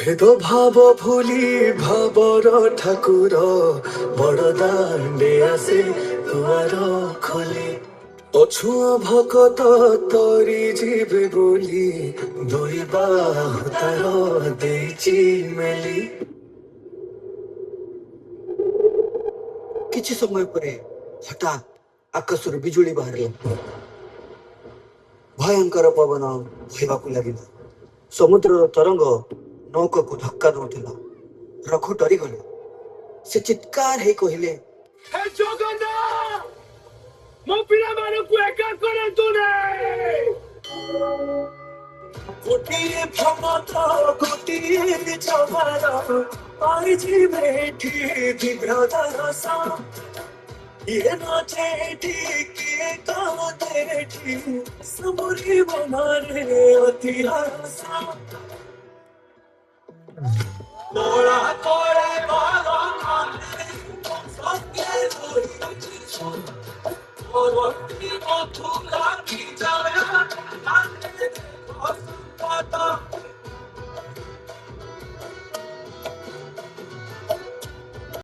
ভেদভাব ভুলি ভাবর ঠাকুর বড় দাণ্ডে আসে দুয়ার খোলে অছুয়া ভকত তরি ଯିବେ ବୋଲି ଦୁଇ ବାହୁ ତାର ଦେଇଛି ମେଲି। କିଛି ସମୟ ପରେ ହଠାତ୍ ଆକାଶରୁ ବିଜୁଳି ବାହାରିଲା। ଭୟଙ୍କର ପବନ ବହିବାକୁ ଲାଗିଲା। ସମୁଦ୍ରର ତରଙ୍ଗ ନୌକାକୁ ଧକ୍କା ଦଉଥିଲା। ରଘୁ ଡରିଗଲେ। ସେ ଚିତ୍କାର ହେଇ କହିଲେ, ହେ ଜଗନ୍ନାଥ, ମୋ ପିଲାମାନଙ୍କୁ ଏକା କରନ୍ତୁ ନାହିଁ। ଗୋଟିଏ ଭ୍ରମତ ଗୋଟିଏ ଚବାର ପାଇଯିବେ ଏଠି ବିଭ୍ରତ ରସ। କିଏ ନାଚେ ଏଠି କିଏ କାନ୍ଦେ ଏଠି ସବୁରି ମନରେ ଅତି ହସ। କଳା କଳେ ବାଳ କାନ୍ଦେ ସତ୍ୟ ଧରିଛି ପରବର୍ତ୍ତୀ ମଥୁରା କି ଯାଏ କାନ୍ଦେ